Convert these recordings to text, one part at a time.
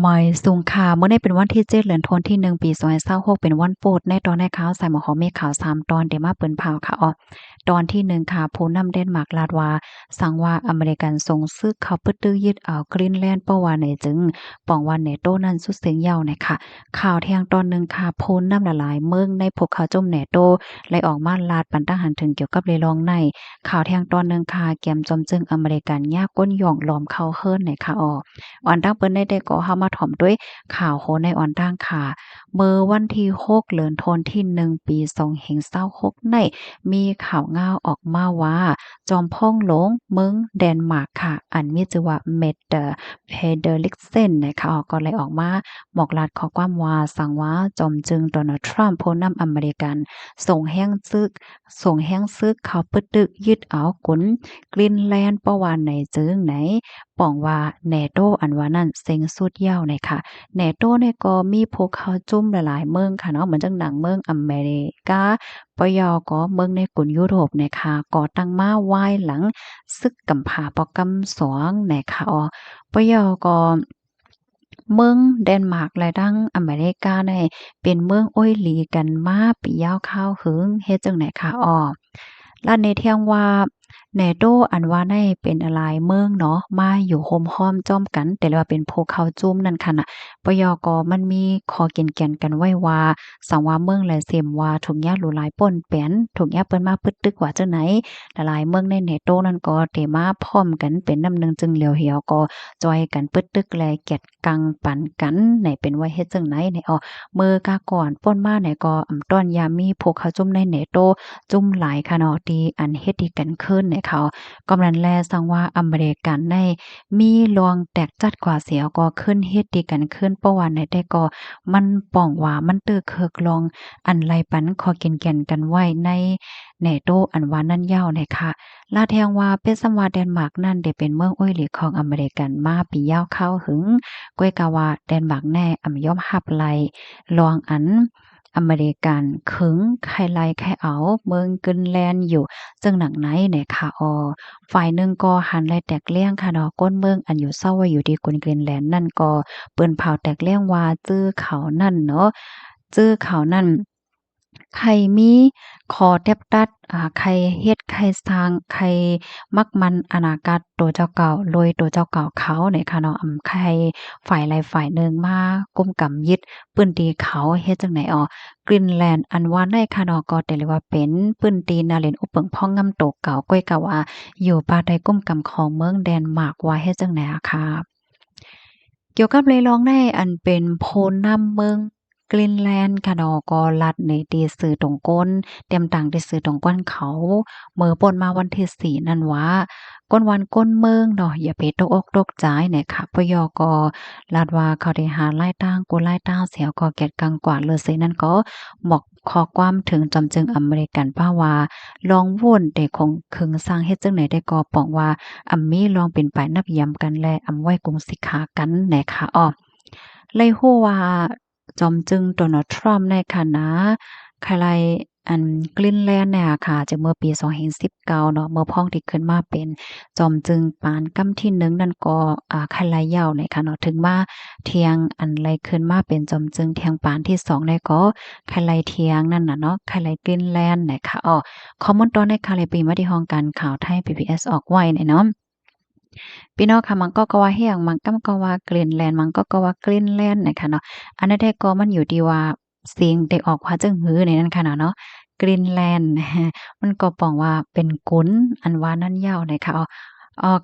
หมอยสูงค่ะเมื่อได้เป็นวันที่7เดือนธันวาคมที่1ปี2026เป็นวันโปรดในตอนให้ข่าวใส่หมอหอมมีข่าว3ตอนเดี๋ยวมาเปิ้นเผาค่ะตอนที่1ค่ะผู้นำเดนมาร์กลาดว่าสั่งว่าอเมริกันส่งซึกเข้าปึดตื้อยึดเอากรีนแลนด์เพราะว่าไหนจึงป้องว่าเนโตนั้นสุดเสียงยาวนะคะข่าวเที่ยงตอนหนึ่งค่ะผู้นำหลายๆเมืองในพวกเขาจมเนโตเลยออกมาลาดปันตั้งหันถึงเกี่ยวกับเรลองในข่าวเที่ยงตอนหนึ่งค่ะแกมจอมจึงอเมริกันยากก้นหย่องล้อมเข้าเฮิรนนะคะอ่อนตั้งเปิ้นได้ก็เข้ามาถ่อมด้วยข่าวโหในอ่อนตั้งค่ะเมื่อวันที่6เดือนธันวาคมที่1ปี2526ในมีข่าวง่าวออกมาว่าจอมพ่องหลงเมืองเดนมาร์กค่ะอันมีชื่อว่าเมดเพเดริกเซนนะคะก็เลยออกมาบอกลาดข้อความว่าสั่งว่าจอมจึงโดนัลด์ทรัมป์ผู้นำอเมริกันส่งแห้งซึกเขาปึดตึกยึดเอากุนกรีนแลนด์เพราะว่าไหนจึงไหนป้องว่าแนโตอันว่านั่นเซ็งสุดยาวเลยค่ะแนโตเนี่ยก็มีพวกเขาจุ่มหลายๆเมืองค่ะเนาะเหมือนจังหนังเมืองอเมริกาปยอก็เมืองในกลุ่มยุโรปนะคะก่อตั้งมาไหว้หลังซึกกำผาปอกำสองนะคะปยอก็เมืองเดนมาร์กและดังอเมริกาในเป็นเมืองอ้อยหลีกันมาปียาวข้าวหึงเฮ็ดจังไหนคะลานในเที่ยงว่าแหน่โดอันว่าในเป็นอะไรเมืองเนาะมาอยู่โฮมห้อมจ้อมกัน แต่ว่าเป็นภูเขาจุ้มนั่นค่ะน่ะปยกมันมีข้อเกี่ยนกันไว้ว่าสังว่าเมืองและเสียมว่าถุงยาหรูหลายป่นแป้นถุงยาเปิ้นมาปึดตึกว่าจังไหนหลายๆเมืองในแหน่โตนั่นก็ได้มาพร้อมกันเป็นน้ำหนึ่งจึงเหลียวเหี่ยวก็จอยกันปึดตึกแลเกียดกังปันกันไหนเป็นว่าเฮ็ดจังไหนไหนมื้อกาก่อนป่นมาไหนก็ต้อนยามมีพวกเขาจุ่มในแหน่โต จุ่มหลายค่ะเนาะที่อันเฮ็ดที่กันขึ้นเนี่ยเขากำลังแลสังว่าอเมริกันในมีลวงแตกจัดกว่าเสียก็ขึ้นเฮ็ดที่กันขึ้นเพราะว่าในแต่ก็มันป้องว่ามันตื้อเคิกลองอันไรปันขอกินแก่นกันไว้ในแหน่โตอันว่านั่นยาวเนี่ยค่ะลาแทงว่าเป็นสำว่าเดนมาร์กนั่นได้เป็นเมืองอ้อยหลีของอเมริกันมาปียาวเข้าหึงก้วยกะว่าเดนมาร์กแน่ยอมรับไหลลองอัน อเมริกันขึงใครไล่ใครเอาเมืองกึนแลนอยู่จึงหนังไหนเนี่ยค่ะฝ่ายหนึ่งก็หันไล่แตกเลี่ยงค่ะเนาะก้นเมืองอันอยู่เศร้าไว้อยู่ที่กุนกรีนแลนด์นั่นก็เปิ้นเผาแตกเลี่ยงว่าจื้อเขานั่นเนาะจื้อเขานั่นใครมีขอแทบตัดใครเฮ็ดใครสร้างใครมักมันอนากัดตัวเจ้าเก่าโดยตัวเจ้าเก่าเขาเนี่ยค่ะเนาะใครฝ่ายใดฝ่ายหนึ่งมากุมกำยึดปื้นตีเขาเฮ็ดจังไหนกรีนแลนด์อันว่าในคานอก็แต่เลยว่าเป็นปื้นตีนาเล่นอุปเปิงพ่องงำโตเก่าก้อยกะว่าอยู่ภายใต้กุมกำของเมืองแดนมาร์กว่าเฮ็ดจังไหนอะค่ะเกี่ยวกับเรลองในอันเป็นโพนนำเมืองกรีนแลนด์ค่ะเนาะก็ลัดในตีสื่อตรงก้นเตรียมตังที่สื่อตรงก้นเขาเมื่อป่นมาวันที่4นั่นว่าก้นวันก้นเมืองเนาะอย่าไปตกอกตกใจเนี่ยค่ะปยก็ลาดว่าเขาได้หาไล่ตั้งกูไล่ตั้งเสียวก็แกดกังกว่าเลยสินั่นก็บอกข้อความถึงจำจึงอเมริกันป้าว่าลองวนได้คงคึงสร้างเฮ็ดจังไหนได้ก็ปองว่ามีลองเป็นไปนับยำกันแลไว้กรุงสิขากันแหน่ค่ะเลยฮู้ว่าจอมจึงโดนัลด์ทรัมป์ในฐานะใครอันกลินแลนด์เนี่ยค่ะจากเมื่อปี2019เนาะเมื่อพ้องที่ขึ้นมาเป็นจอมจึงปานกำที่1นั่นก็ใครยาวเนี่ยค่ะเนาะถึงมาเทียงอันไรขึ้นมาเป็นจอมจึงเทียงปานที่2ได้ก็ใครเทียงนั่นน่ะเนาะใครกลินแลนด์เนี่ยค่ะข้อมูลตอนในค่ะเลยปีมาที่ห้องการข่าวไทย PBS ออกไว้เนี่ยเนาะ พี่น้องค่ะมันก็ว่าเฮียงมันก็ว่ากรีนแลนด์มันก็ว่ากรีนแลนด์นะคะเนาะอันนั้นได้ก็มันอยู่ที่ว่าเสียงได้ออกว่าจังหือในนั้นค่ะเนาะกรีนแลนด์มันก็ป้องว่าเป็นกุนอันว่านั่นยาวนะคะ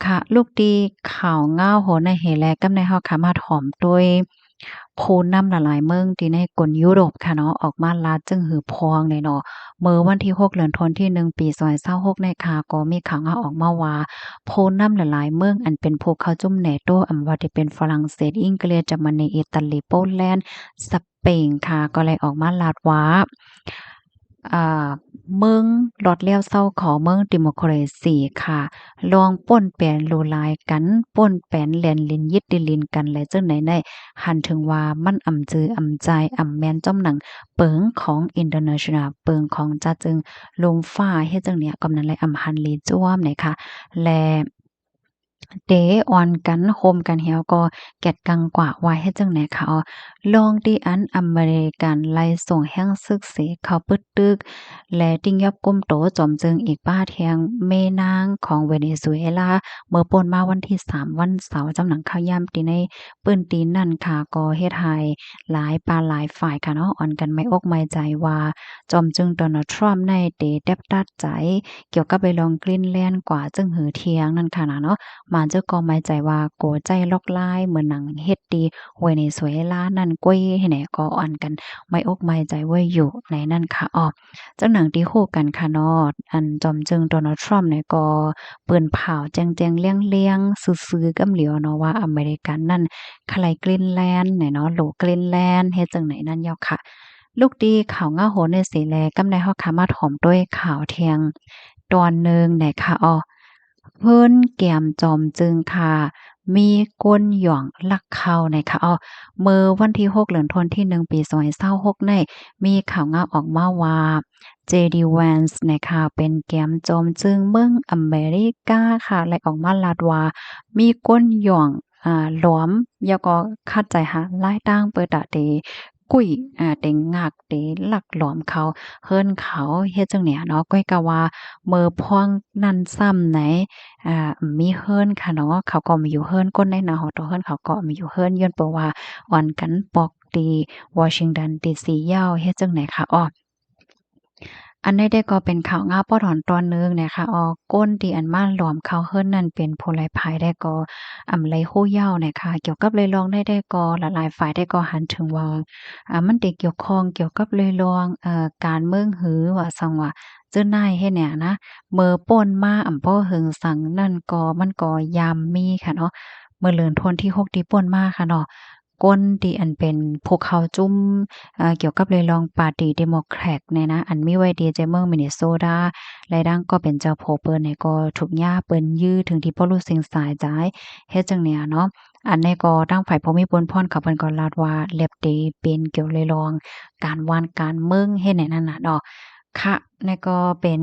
ค่ะลูกดีข่าวง่าวโหในเหแลกำในเฮาค่ะมาถ่อมด้วยผู้นำหลายๆเมืองที่ในกลยุโรปค่ะเนาะออกมาลาจึงหือพองเลยเนาะเมื่อวันที่6เดือนธันวาคมที่1ปี2026ในค่ะก็มีข่าวง่าวออกมาว่า ผู้นำหลายๆเมืองอันเป็นพวกเข้าจุ่ม NATO อันว่าที่เป็นฝรั่งเศสอังกฤษเยอรมนีอิตาลีโปแลนด์สเปนค่ะก็เลยออกมาลาดว่าอ่าเมืองลอดแล้วเซาขอเมืองดิโมคราซีค่ะลองป่นแปลนโลลายกันป่นแปลนแล่นลิ้นยิดดินลิ้นกันและจังไหนได้หันถึงว่ามันอำจืออำใจอำแม่นจ้อมหนังเปิงของ International เปิงของจ๊ะจึงลมฟ้าเฮ็ดจังเนี่ยกำนั้นเลยอำหันลีจ้วมเนี่ยค่ะและ เตอ่อนกันโฮมกันเหี่ยวก็แก็ดกังกว่าไว้เฮ็ดจั่งใดคะอ้อลองที่อันอเมริกันไล่ส่งแฮ่งซึกเสเขาปึดตึกและติ้งยับก้มโตจอมจึงอีกป้าเทียงแม่นางของเวเนซุเอลาเมื่อป่นมาวันที่3วันเสาร์จำหนังข้าวยามติในปื้นตีนนั่นค่ะก็เฮ็ดให้หลายปาหลายฝ่ายค่ะเนาะอ่อนกันไม่อกไม่ใจว่าจอมจึงโดนัลด์ทรัมป์ในเตแดบตัดใจเกี่ยวกับไปลองกลิ้นแล่นกว่าจึงหือเทียงนั่นค่ะนะเนาะ มันจะก็หมายใจว่าโกใจลอกลายเหมือนหนังเฮ็ดดีเวเนซุเอลานั่นกวยให้แหนก็อ่อนกันไม่อกไม่ใจไว้อยู่ในนั่นค่ะอ้อจังหนังที่คู่กันค่ะเนาะอันจอมจึงโดนัลด์ทรัมป์เนี่ยก็เปิ้นเผาแจงๆเลี่ยงๆซื่อๆกำเหลียวเนาะว่าอเมริกันนั่นใครกลินแลนด์เนี่ยเนาะโหลกลินแลนด์เฮ็ดจังไหนนั่นยาวค่ะลูกดีข่าวง่าโหนในสีแลกำในเฮาค่ะมาถ่อมด้วยข่าวเที่ยงตอนหนึ่งเนี่ยค่ะอ้อ เพิ่นแก้มจอมจึงค่ะมีก้นหย่องลักเข้านะคะอ้อเมื่อวันที่6เดือนธันวาคมที่1ปี2026นี้มีข่าวงาออกมาว่า JD Vance นะคะเป็นแก้มจอมจึงเมืองอเมริกาค่ะและออกมาลาดว่ามีก้นหย่องหลวมแล้วก็คาดใจหาหลายต่างเปิดตะเตกุ้ยเต็งงากเตลักหลอมเขาเฮิ้นเขาเฮ็ดจังเนี่ยเนาะก้อยกะว่าเมื่อพ้องนั่นซ้ำไหน มีเฮิรนค่ะเนาะเขาก็มีอยู่เฮิรนก้นในหนาหอต่อเฮิรนเขาก็มีอยู่เฮิรนย้อนเปาว่าอ่อนกันปอกตีวอชิงตันดีซียาวเฮ็ดจังไหนคะอ้อ อันใดได้ก็เป็นข่าวงาป้อถอนตอนหนึ่งนะคะออกก้นที่อันมาหลอมเขาเฮิรนนั่นเป็นผู้ไร้ภัยได้ก็ไหลโฮเหย้าเนี่ยค่ะเกี่ยวกับเลยลองได้ก็หลายๆฝ่ายได้ก็หันถึงว่ามันได้เกี่ยวข้องเกี่ยวกับเลยลองการเมืองหือว่าซังว่าเจ้านายเฮ็ดเนี่ยนะเมื่อป่นมาป้อเฮิงสังนั่นก็มันก็ยามมีค่ะเนาะเมื่อเดือนธันวาคมที่6ที่ป่นมาค่ะเนาะก้นที่อันเป็นภูเขาจุ้ม เกี่ยวกับเลยลองปาร์ตีเดโมแครตเนี่ยนะอันมีไว้ดีเจเมืองมินนิโซตาและดังก็เป็นเจ้าโผเปิ้นเนี่ยก็ถูกย่าเปิ้นยื้อถึงที่บ่รู้สิงสายจ่ายเฮ็ดจังเนี่ยเนาะอันนี้ก็ทางฝ่ายผู้มีพลพรเขาเพิ่นก็ลาดว่าเล็บเตเป็นเกี่ยวเลยลองการวานการเมืองเฮ็ดให้นั่นน่ะดอกค่ะนี่ก็เป็น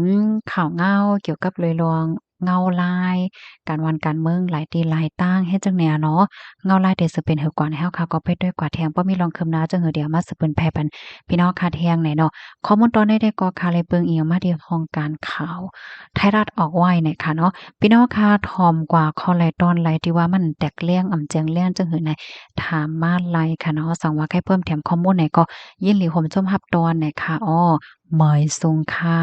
ข่าวเงาเกี่ยวกับเลยลองเงาลายการวานการเมืองหลายตีหลายต่างเฮ็ดจังแนวเนาะ เงาลายเดสิเป็นเหือกว่าให้เฮาค่ะก็ไปด้วยกว่าแทงบ่มีรองคืมนาจังหือเดียวมาสืบเปิ้นแพ่ปันพี่น้องค่ะแทงไหนเนาะข้อมูลตอนนี้ได้ก็ค่ะเลยเบิ่งอิหยังมาที่ห้องการข่าวไทยรัฐออกไว้เนี่ยค่ะเนาะพี่น้องค่ะถ่อมกว่าข้อไหลตอนไหลที่ว่ามันแตกเลี่ยงแจงเลี่ยงจังหือไหนถามมาไลค่ะเนาะสังว่าใครเพิ่มแถมข้อมูลไหนก็ยินหลีผมชมรับตอนไหนค่ะอ้อเหมยซุงค่ะ